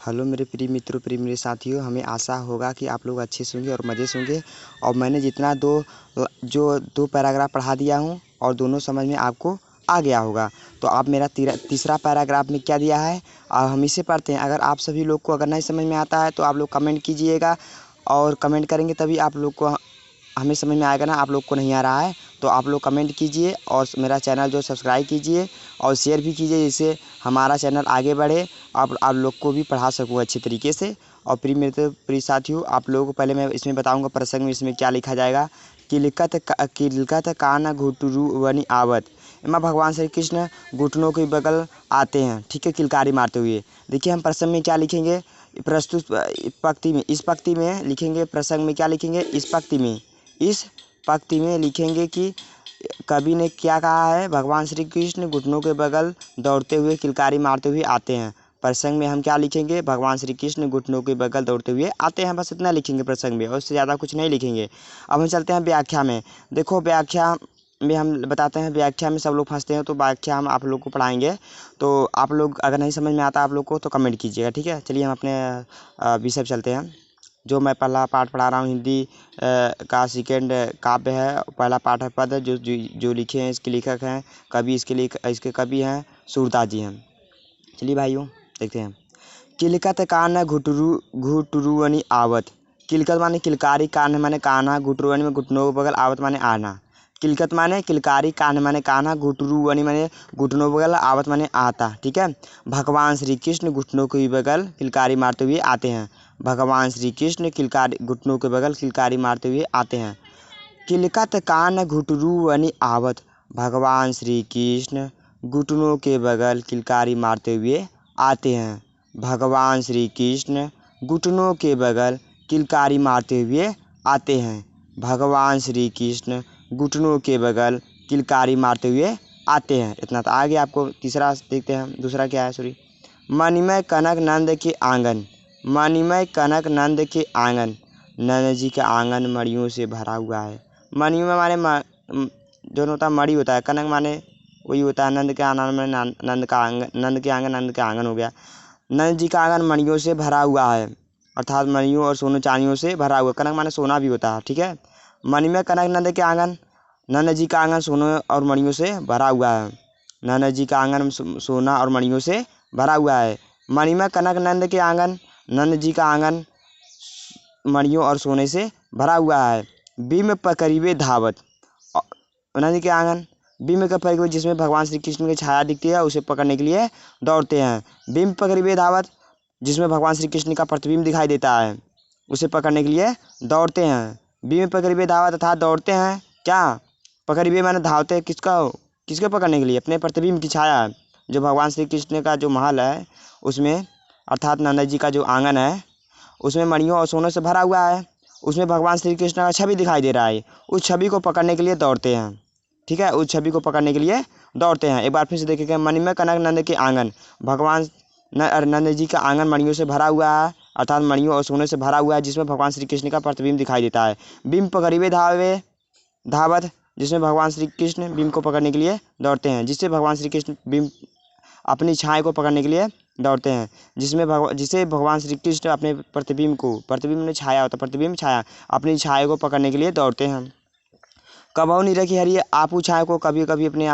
Hello मेरे प्रिय मित्रों, प्रिय मेरे साथियों, हमें आशा होगा कि आप लोग अच्छे से होंगे और मज़े से होंगे। और मैंने जितना दो पैराग्राफ पढ़ा दिया हूँ और दोनों समझ में आपको आ गया होगा। तो आप मेरा तीसरा पैराग्राफ में क्या दिया है हम इसे पढ़ते हैं। अगर आप सभी लोग को अगर नहीं समझ में आता है तो आप लोग कमेंट कीजिएगा, और कमेंट करेंगे तभी आप लोग को हमें समझ में आएगा ना। आप लोग को नहीं आ रहा है तो आप लोग कमेंट कीजिए और मेरा चैनल जो सब्सक्राइब कीजिए और शेयर भी कीजिए, जिससे हमारा चैनल आगे बढ़े। आप लोग को भी पढ़ा सकूँ अच्छे तरीके से। और प्रिय साथियों, आप लोगों को पहले मैं इसमें बताऊंगा प्रसंग में इसमें क्या लिखा जाएगा। किलकत कान घुटरू वनी आवत। इमा भगवान श्री कृष्ण घुटनों के बगल आते हैं, ठीक है, किलकारी मारते हुए। देखिए हम प्रसंग में क्या लिखेंगे, प्रस्तुत पंक्ति में, इस पंक्ति में लिखेंगे। प्रसंग में क्या लिखेंगे, इस पंक्ति में लिखेंगे कि कवि ने क्या कहा है, भगवान श्री कृष्ण घुटनों के बगल दौड़ते हुए किलकारी मारते हुए आते हैं। प्रसंग में हम क्या लिखेंगे, भगवान श्री कृष्ण घुटनों के बगल दौड़ते हुए आते हैं। बस इतना लिखेंगे प्रसंग में, और उससे ज़्यादा कुछ नहीं लिखेंगे। अब हम चलते हैं व्याख्या में। देखो व्याख्या में हम बताते हैं, व्याख्या में सब लोग फंसते हैं, तो व्याख्या हम आप लोग को पढ़ाएंगे। तो आप लोग अगर नहीं समझ में आता आप लोग को तो कमेंट कीजिएगा, ठीक है। चलिए हम अपने विषय पर चलते हैं। जो मैं पहला पाठ पढ़ा रहा हूँ हिंदी का सेकेंड काव्य है। पहला पाठ है पद, जो लिखे हैं इसके लेखक हैं कवि, इसके कवि हैं सूरदास जी हैं। चलिए भाइयों देखते हैं। किलकत कान घुटरुअनि आवत। किलकत माने किलकारी, कान माने कान्हा, घुटरुअनि में घुटनों के बगल, आवत माने आना। किलकत माने किलकारी, कान माने कान्हा, घुटरुअनि माने घुटनों के बगल, आवत माने आता, ठीक है। भगवान श्री कृष्ण घुटनों के बगल किलकारी मारते हुए आते हैं। भगवान श्री कृष्ण किलकारी घुटनों के बगल किलकारी मारते हुए आते हैं। किलकत कान घुटरुअनि आवत। भगवान श्री कृष्ण घुटनों के बगल किलकारी मारते हुए आते हैं। भगवान श्री कृष्ण घुटनों के बगल किलकारी मारते हुए आते हैं। भगवान श्री कृष्ण घुटनों के बगल किलकारी मारते हुए आते हैं। इतना तो आगे आपको तीसरा देखते हैं। दूसरा क्या है, सॉरी। मणिमय कनक नंद के आंगन। मणिमय कनक नंद के आंगन। नंद जी का आंगन मणियों से भरा हुआ है। मणिमय माने जो होता है मणि होता है, कनक माने वही होता है नंद के आंगन में, नंद का आंगन, नंद के आंगन हो गया। नंद जी का आंगन मणियों से भरा हुआ है, अर्थात मणियों और सोने चांदियों से भरा हुआ। कनक माने सोना भी होता है, ठीक है। मणिमय कनक नंद के आंगन, नंद जी का आंगन सोने और मणियों से भरा हुआ है। नंद जी का आंगन सोना और मणियों से भरा हुआ है। मणिमय कनक नंद के आंगन, नंद जी का आंगन मणियों और सोने से भरा हुआ है। बिंब पकड़िबे धावत। नंद के आंगन बिंब का प्रयोग जिसमें भगवान श्री कृष्ण की छाया दिखती है, उसे पकड़ने के लिए दौड़ते हैं। बिंब पकड़िबे धावत, जिसमें भगवान श्री कृष्ण का प्रतिबिंब दिखाई देता है, उसे पकड़ने के लिए दौड़ते हैं। बिंब पकड़िबे धावत अर्थात दौड़ते हैं। क्या पकड़िबे माने धावते, किसके पकड़ने के लिए, अपने प्रतिबिंब की छाया। जो भगवान श्री कृष्ण का जो महल है उसमें, अर्थात नंद जी का जो आंगन है उसमें मणियों और सोने से भरा हुआ है। उसमें भगवान श्री कृष्ण का छवि दिखाई दे रहा है। उस छवि को पकड़ने के लिए दौड़ते हैं, ठीक है। उस छवि को पकड़ने के लिए दौड़ते हैं। एक बार फिर से देखेंगे। मणिमय कनक नंद के आंगन, भगवान नंद जी का आंगन मणियों से भरा हुआ है, अर्थात मणियों और सोने से भरा हुआ है, जिसमें भगवान श्री कृष्ण का प्रतिबिंब दिखाई देता है। बिंब पकड़िबे धावत, जिसमें भगवान श्री कृष्ण बिंब को पकड़ने के लिए दौड़ते हैं, जिससे भगवान श्री कृष्ण बिंब अपनी छाया को पकड़ने के लिए दौड़ते हैं, जिसे भगवान श्री कृष्ण अपने प्रतिबिंब में छाया होता है, प्रतिबिंब छाया, अपनी छाया को पकड़ने के लिए दौड़ते हैं। कबहू नहीं रखी हरी आपू छाया को, कभी कभी अपने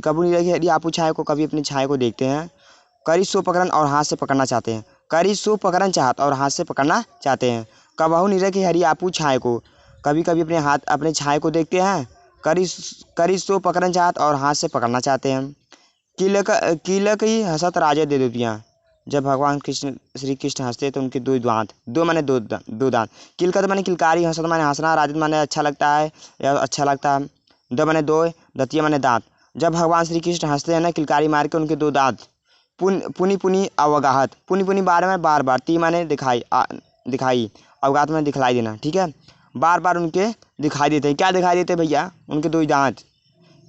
कबू नहीं रखी हरी आपू छाया को, कभी अपनी छाया को देखते हैं। करी सो पकड़न और हाथ से पकड़ना चाहते हैं। करी सो पकड़न चाहत और हाथ से पकड़ना चाहते हैं। कबहू नहीं रखी हरी आपू छाया को, कभी कभी अपने छाया को देखते हैं। करी सो पकड़न चाहत और हाथ से पकड़ना चाहते हैं। कीलक ही हंसत राजे दे दुतियाँ। जब भगवान श्री कृष्ण हंसते तो उनके दो माने दो दांत। किलकत माने किलकारी, हंसत माने हंसना, राजत माने अच्छा लगता है या अच्छा लगता है। दो माने दो, दतिया माने दांत। जब भगवान श्री कृष्ण हंसते हैं ना किलकारी मार के, उनके दो दांत पुनी पुनी अवगाहत। पुनी पुनी बार में बार बार, ती माने दिखाई, अवगाहत में दिखलाई देना, ठीक है। बार बार उनके दिखाई देते हैं। क्या दिखाई देते हैं भैया, उनके दो दांत।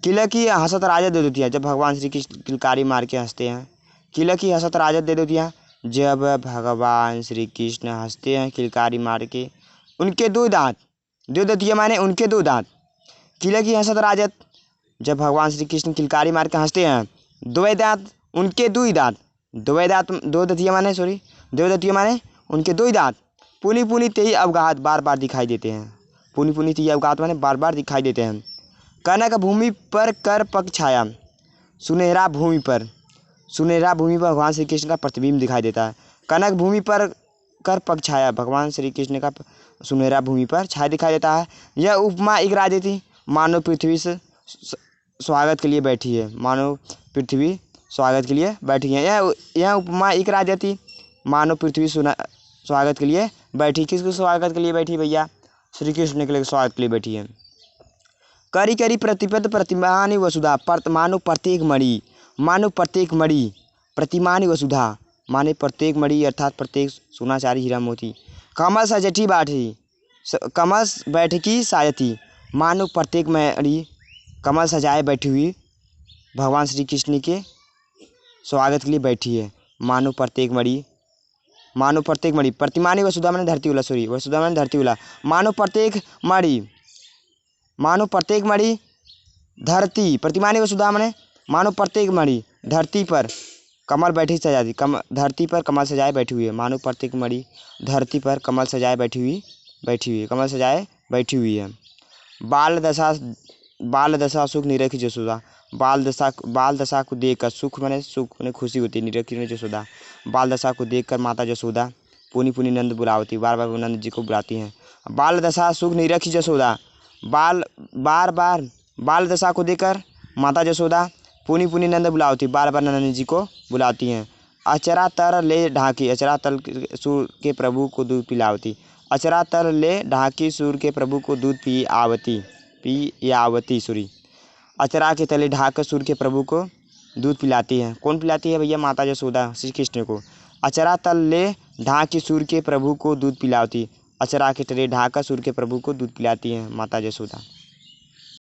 किले की हंसत राजत दे देती है। जब भगवान श्री कृष्ण किलकारी मार के हंसते हैं, किले की हंसत राजत दे देती है। जब भगवान श्री कृष्ण हंसते हैं किलकारी मार के, उनके दो दांत, दो दतिया माने उनके दो दांत। किले की हंसत राजत, जब भगवान श्री कृष्ण किलकारी मार के हंसते हैं, दो दांत, उनके दो ही दांत। दो दतिया माने उनके दो ही दांत पुनि पुनि तेई अवगात बार बार दिखाई देते हैं। पुनि पुनि तेई अवगात माने बार बार दिखाई देते हैं। कनक भूमि पर कर पग छाया, सुनहरा भूमि पर भगवान श्री कृष्ण का प्रतिबिंब दिखाई देता है। कनक भूमि पर कर पग छाया, भगवान श्री कृष्ण का सुनहरा भूमि पर छाया दिखाई देता है। यह उपमा एक राजे थी, मानव पृथ्वी से स्वागत के लिए बैठी है। मानव पृथ्वी स्वागत के लिए बैठी है। यह उपमा एक राजा थी, मानव पृथ्वी स्वागत के लिए बैठी। किसको स्वागत के लिए बैठी भैया? श्री कृष्ण के लिए स्वागत के लिए बैठी है। करी करी प्रतिपद प्रतिमानि वसुधा, मानो प्रत्येक मणि प्रतिमानि वसुधा माने प्रत्येक मणि अर्थात प्रत्येक सोना चांदी हीरा मोती। कमल सजटी बाठी, कमल बैठकी सायती, मानो प्रत्येक मणि कमल सजाए बैठी हुई भगवान श्री कृष्ण के स्वागत के लिए बैठी है। मानो प्रत्येक मणि प्रतिमानि वसुधा मैंने धरती उला, सॉरी वसुधा मैंने धरती उला। मानो प्रत्येक मणि धरती, प्रतिमानि वसुधा मैंने मानो प्रत्येक मणि धरती पर कमल बैठी सजाती, धरती पर कमल सजाए बैठी हुई है। मानो प्रत्येक मणि धरती पर कमल सजाए बैठी हुई है। बाल दशा सुख निरखी जसोदा, बाल दशा को देखकर सुख मैंने खुशी होती, निरखी में जसोदा। बाल दशा को देखकर माता जसोदा पुनि पुनि नंद बुलावती, बार बार नंद जी को बुलाती हैं। बाल दशा सुख निरखी जसोदा, बाल दशा को देखकर माता जसोदा पुनि पुनि नंद बुलावती, बार बार नंद जी को बुलाती हैं। अचरा तर ले ढाकी, अचरा तल सूर के प्रभु को दूध पिलावती, अचरा तर ले ढाकी सूर के प्रभु को दूध पियावती सूरी। अचरा के तले ढाकर सूर के प्रभु को दूध पिलाती है। कौन पिलाती है भैया? माता जसोदा श्री कृष्ण को। अचरा तल ले ढाकी सूर के प्रभु को दूध पिलावती, अचरा के तले ढाकर सूर के प्रभु को दूध पिलाती है माता जसोदा।